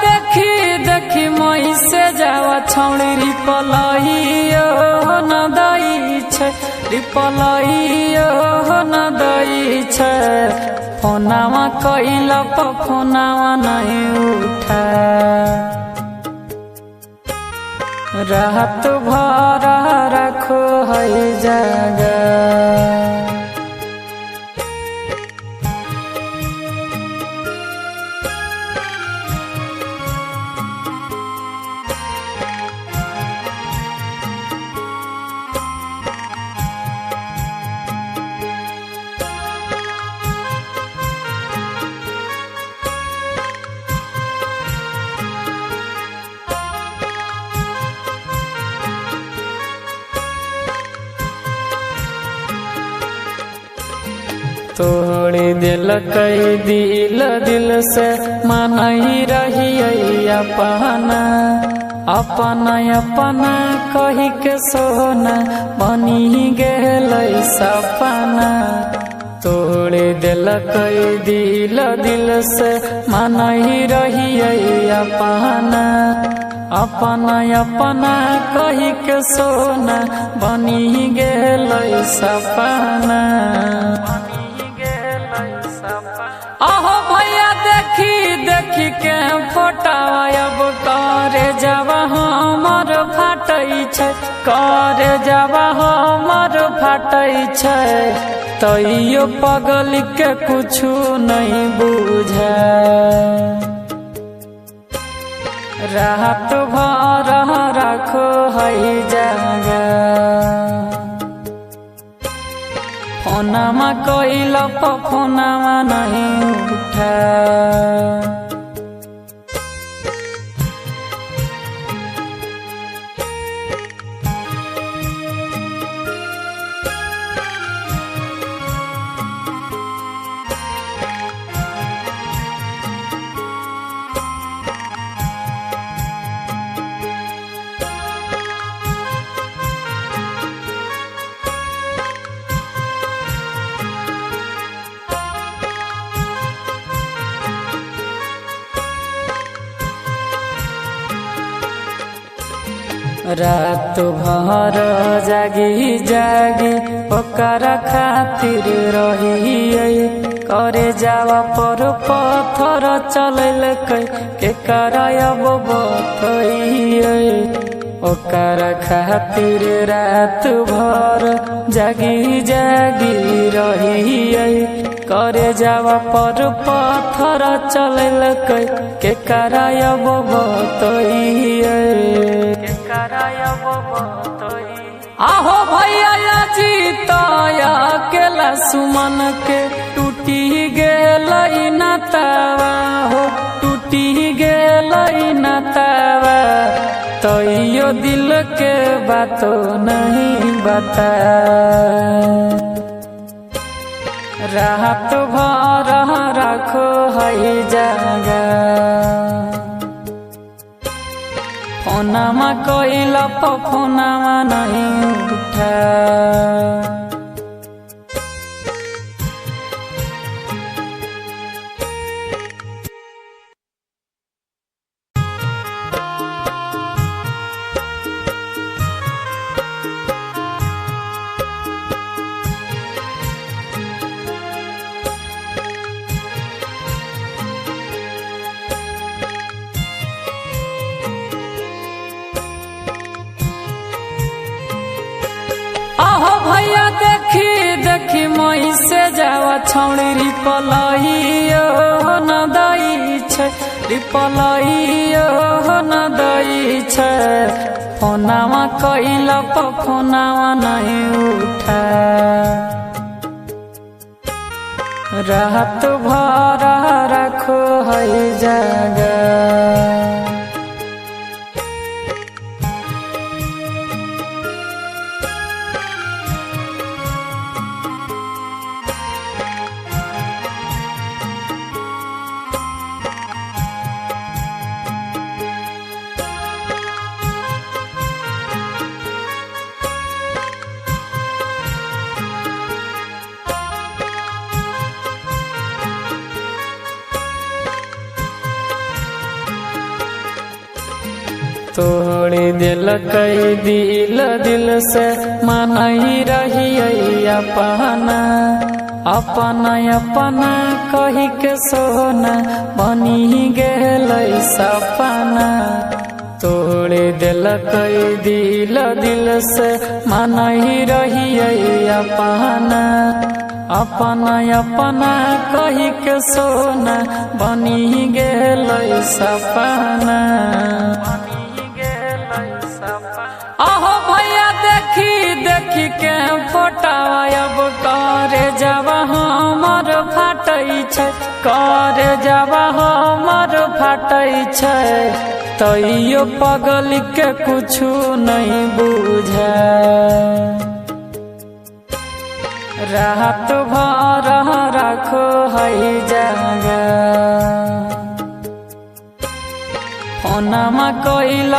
देखी देखी मई से जावा छौड़ी रिपलइयो न दई छै रिपलइयो न दई छै फोनावा कइला प फोनावा नहीं उठा रात भर रखो है जगह तोड़ी दिल कई दिल दिल से मनई रही अपना अपना अपना कही के सोना बनी गेल सपना तोड़ी दिल कई दिल दिल से मनई रही अपना अपना अपना कही के सोना बनी गेल सपना आहो भैया देखी देखी के फोटावा अब करे जावा हमर फाटै छै करे जावा हमर फाटै छै तैयो पगल के कुछु नहीं बुझे रात भर रखो है जगह फोनामा कइला प फोनामा नहीं उठा रात भर जागी जागी ओकर खातिर रही करे जावा पर पत्थर चलल के करायब बतइए ओकर खातिर रात भर जागी जागी रही करे जावा पर पत्थर चलल के करायब बतइए आहो भैया जीतया केला सुमन के टूटी गेल नातावा हो टूटी गेल नातावा तैयो दिल के बातो नहीं बता रात भर रखो है जगह फोनामा कइला प फोनामा नहीं उठा भैया देखी देखी मई से जावा छौड़ी रिपलइयो न दई छै रिपलइयो न दई छै फोनावा कइला प फोनावा नहीं उठा रात भर रखो है जगह तोड़ी दिल कई दिल से मनई रही अपना अपना अपना कही के सोना बनी गेल सपना। तोड़ी दिल कई दिल से मनई रही अपना अपना अपना कही के सोना बनी गेल सपना। आहो भैया देखी के फोटावा अब करे जब हमर फाटै छै, करे जब हमर फाटै छै, तैयो पगल के कुछु नहीं बुझे। रात भर रखो है जागा फोनमा कोइल